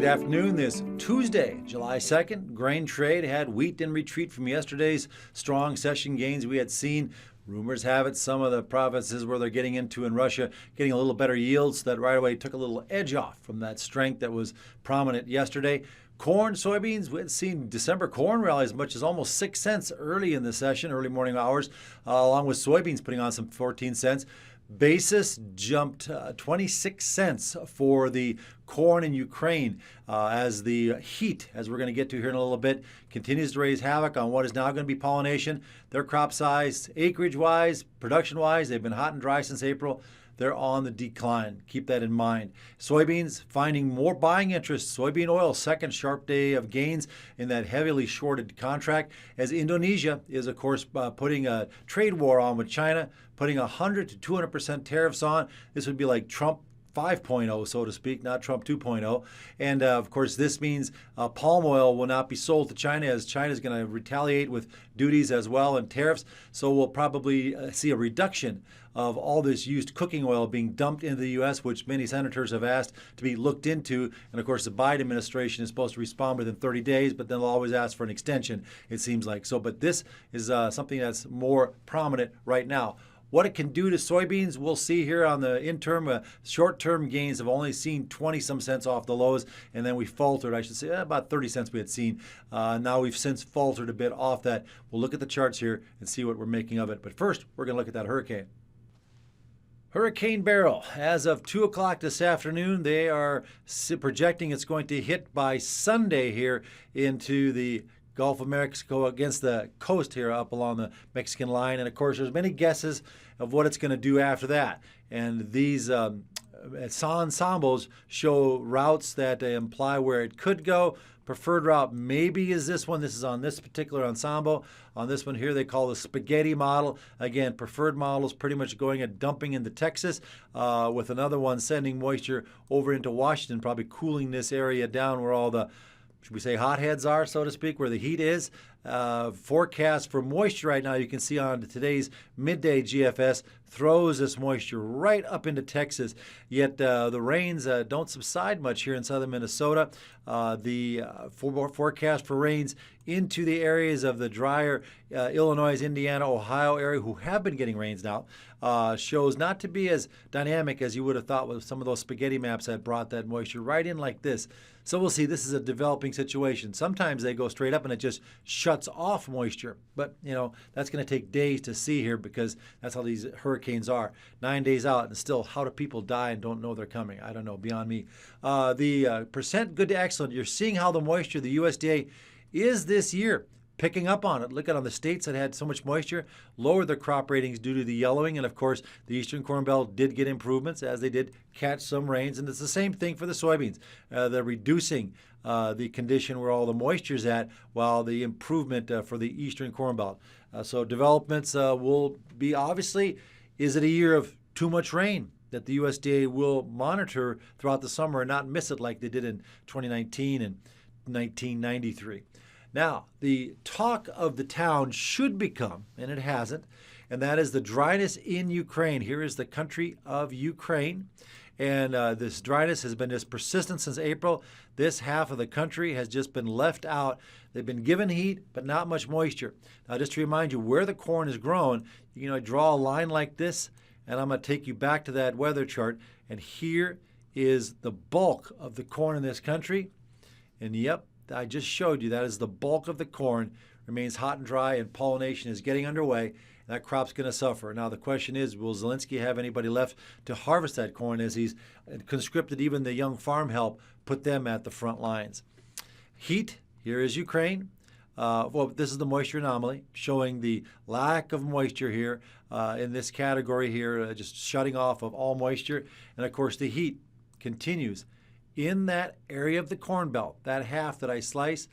afternoon this Tuesday, July 2nd. Grain trade had wheat in retreat from yesterday's strong session gains we had seen. Rumors have it some of the provinces where they're getting into in Russia getting a little better yields, so that right away took a little edge off from that strength that was prominent yesterday. Corn, soybeans, we had seen December corn rally as much as almost 6 cents early in the session, early morning hours, along with soybeans putting on some 14 cents. Basis jumped 26 cents for the corn in Ukraine as the heat, as we're going to get to here in a little bit, continues to raise havoc on what is now going to be pollination. Their crop size, acreage-wise, production-wise, they've been hot and dry since April. They're on the decline. Keep that in mind. Soybeans finding more buying interest. Soybean oil, second sharp day of gains in that heavily shorted contract, as Indonesia is, of course, putting a trade war on with China, putting 100 to 200% tariffs on. This would be like Trump 5.0, so to speak, not Trump 2.0. And of course, this means palm oil will not be sold to China, as China is going to retaliate with duties as well and tariffs. So we'll probably see a reduction of all this used cooking oil being dumped into the U.S., which many senators have asked to be looked into. And of course, the Biden administration is supposed to respond within 30 days, but then they'll always ask for an extension, it seems like. So, but this is something that's more prominent right now. What it can do to soybeans, we'll see here on the interim. Short-term gains have only seen 20-some cents off the lows, and then we faltered, I should say, about 30 cents we had seen. Now we've since faltered a bit off that. We'll look at the charts here and see what we're making of it. But first, we're going to look at that hurricane. Hurricane Beryl, as of 2 o'clock this afternoon, they are projecting it's going to hit by Sunday here into the Gulf of Mexico against the coast here up along the Mexican line. And of course, there's many guesses of what it's going to do after that. And these ensembles show routes that imply where it could go. Preferred route maybe is this one. This is on this particular ensemble. On this one here, they call the spaghetti model. Again, preferred model is pretty much going and dumping into Texas, with another one sending moisture over into Washington, probably cooling this area down where all the, should we say, hotheads are, so to speak, where the heat is. Forecast for moisture right now, you can see on today's midday GFS, throws this moisture right up into Texas. Yet the rains don't subside much here in southern Minnesota. The forecast for rains into the areas of the drier Illinois, Indiana, Ohio area, who have been getting rains now, shows not to be as dynamic as you would have thought with some of those spaghetti maps that brought that moisture right in like this. So we'll see. This is a developing situation. Sometimes they go straight up and it just shuts off moisture. But, you know, that's going to take days to see here, because that's how these hurricanes are. 9 days out, and still, how do people die and don't know they're coming? I don't know. Beyond me. The percent good to excellent, you're seeing how the moisture, the USDA, is this year picking up on it. Look at on the states that had so much moisture, lowered their crop ratings due to the yellowing. And of course, the Eastern Corn Belt did get improvements as they did catch some rains. And it's the same thing for the soybeans. They're reducing the condition where all the moisture's at, while the improvement for the Eastern Corn Belt. So developments will be, obviously, is it a year of too much rain that the USDA will monitor throughout the summer and not miss it like they did in 2019 and 1993. Now, the talk of the town should become, and it hasn't, and that is the dryness in Ukraine. Here is the country of Ukraine, and this dryness has been just persistent since April. This half of the country has just been left out. They've been given heat, but not much moisture. Now, just to remind you where the corn is grown, you know, I draw a line like this, and I'm going to take you back to that weather chart, and here is the bulk of the corn in this country. And yep, I just showed you that is the bulk of the corn. Remains hot and dry, and pollination is getting underway. That crop's going to suffer. Now the question is, will Zelensky have anybody left to harvest that corn, as he's conscripted even the young farm help, put them at the front lines? Heat, here is Ukraine. Well, this is the moisture anomaly, showing the lack of moisture here in this category here, just shutting off of all moisture. And of course, the heat continues. In that area of the Corn Belt, that half that I slice,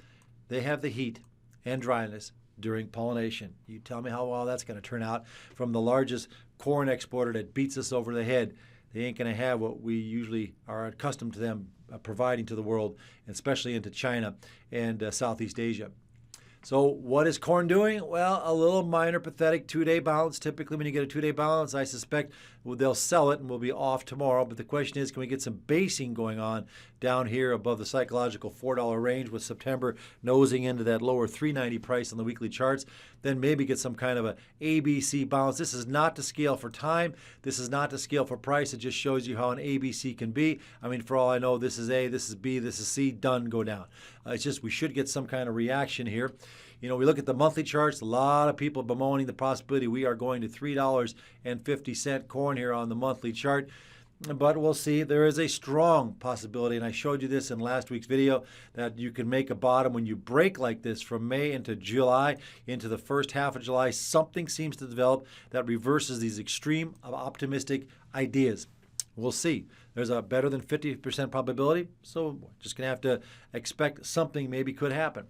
they have the heat and dryness during pollination. You tell me how well that's going to turn out from the largest corn exporter that beats us over the head. They ain't going to have what we usually are accustomed to them providing to the world, especially into China and Southeast Asia. So what is corn doing? Well, a little minor pathetic 2-day bounce. Typically when you get a 2-day bounce, I suspect they'll sell it and we'll be off tomorrow. But the question is, can we get some basing going on down here above the psychological $4 range with September nosing into that lower $3.90 price on the weekly charts? Then maybe get some kind of a ABC bounce. This is not to scale for time. This is not to scale for price. It just shows you how an ABC can be. I mean, for all I know, this is A, this is B, this is C, done, go down. It's just we should get some kind of reaction here. You know, we look at the monthly charts, a lot of people bemoaning the possibility we are going to $3.50 corn here on the monthly chart. But we'll see. There is a strong possibility, and I showed you this in last week's video, that you can make a bottom when you break like this from May into July, into the first half of July. Something seems to develop that reverses these extreme optimistic ideas. We'll see. There's a better than 50% probability, so we're just going to have to expect something maybe could happen.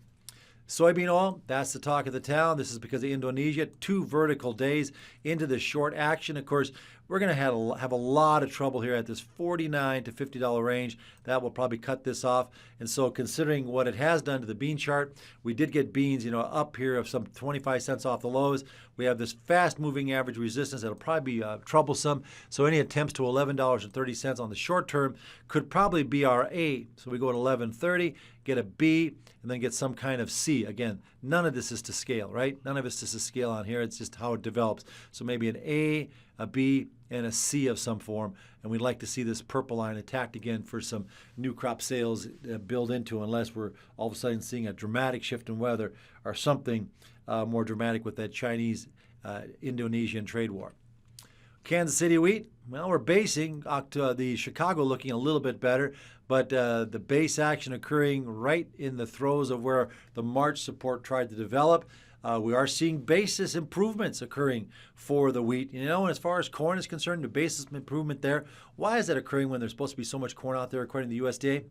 Soybean oil, that's the talk of the town. This is because of Indonesia. 2 vertical days into the short action. Of course, we're going to have a lot of trouble here at this $49 to $50 range. That will probably cut this off. And so considering what it has done to the bean chart, we did get beans, up here of some 25 cents off the lows. We have this fast-moving average resistance that'll probably be troublesome. So any attempts to $11.30 on the short term could probably be our A. So we go at $11.30, get a B, and then get some kind of C. Again, none of this is to scale, right? None of this is to scale on here. It's just how it develops. So maybe an A, a B, and a C of some form. And we'd like to see this purple line attacked again for some new crop sales build into, unless we're all of a sudden seeing a dramatic shift in weather or something more dramatic with that Chinese-Indonesian trade war. Kansas City wheat, well, we're basing the Chicago looking a little bit better, but the base action occurring right in the throes of where the March support tried to develop. We are seeing basis improvements occurring for the wheat. And as far as corn is concerned, the basis improvement there, why is that occurring when there's supposed to be so much corn out there according to the USDA?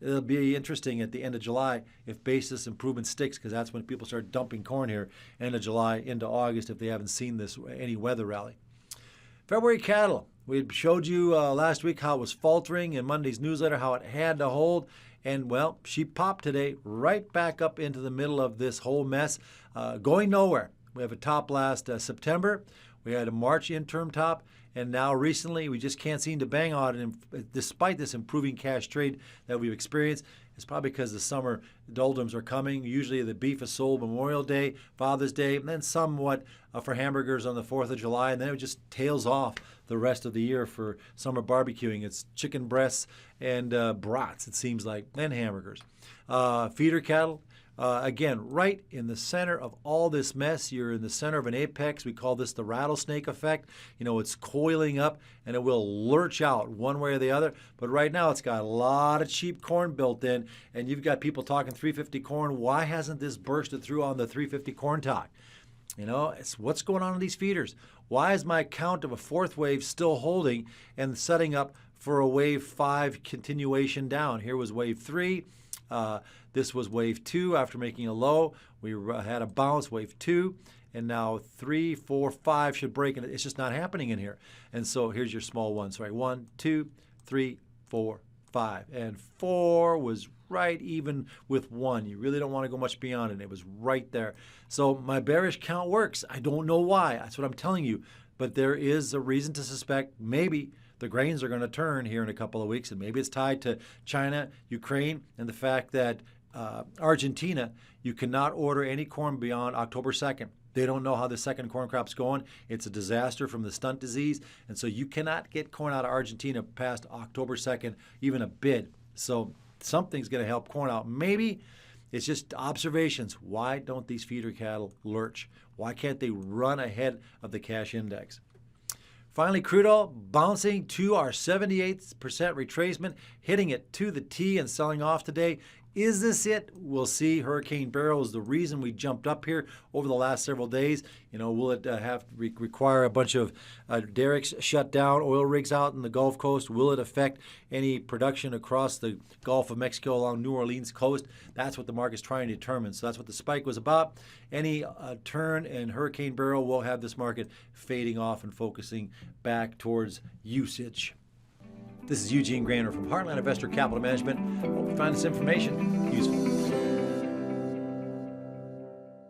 It'll be interesting at the end of July if basis improvement sticks, because that's when people start dumping corn here, end of July into August, if they haven't seen any weather rally. February cattle. We showed you last week how it was faltering in Monday's newsletter, how it had to hold. And, well, she popped today right back up into the middle of this whole mess, going nowhere. We have a top last September. We had a March interim top. And now recently, we just can't seem to bang on it. And despite this improving cash trade that we've experienced, it's probably because the summer doldrums are coming. Usually the beef is sold Memorial Day, Father's Day, and then somewhat for hamburgers on the 4th of July. And then it just tails off the rest of the year for summer barbecuing. It's chicken breasts and brats, it seems like, and hamburgers. Feeder cattle. Again, right in the center of all this mess, you're in the center of an apex. We call this the rattlesnake effect. It's coiling up and it will lurch out one way or the other. But right now, it's got a lot of cheap corn built in, and you've got people talking 350 corn. Why hasn't this bursted through on the 350 corn talk? It's what's going on in these feeders. Why is my count of a 4th wave still holding and setting up for a wave 5 continuation down? Here was wave 3. This was wave 2 after making a low. We had a bounce, wave 2, and now 3, 4, 5 should break, and it's just not happening in here. And so here's your small ones. Sorry, 1, 2, 3, 4, 5. And 4 was right even with 1. You really don't want to go much beyond it. It was right there. So my bearish count works. I don't know why. That's what I'm telling you. But there is a reason to suspect maybe the grains are going to turn here in a couple of weeks, and maybe it's tied to China, Ukraine, and the fact that Argentina, you cannot order any corn beyond October 2nd. They don't know how the second corn crop's going. It's a disaster from the stunt disease, and so you cannot get corn out of Argentina past October 2nd, even a bid. So something's going to help corn out. Maybe it's just observations. Why don't these feeder cattle lurch? Why can't they run ahead of the cash index? Finally, crude oil bouncing to our 78% retracement, hitting it to the T and selling off today. Is this it? We'll see. Hurricane Beryl is the reason we jumped up here over the last several days. Will it have to require a bunch of derricks shut down, oil rigs out in the Gulf Coast? Will it affect any production across the Gulf of Mexico along New Orleans coast? That's what the market's trying to determine. So that's what the spike was about. Any turn in Hurricane Beryl will have this market fading off and focusing back towards usage. This is Eugene Grainer from Heartland Investor Capital Management. Hope you find this information useful.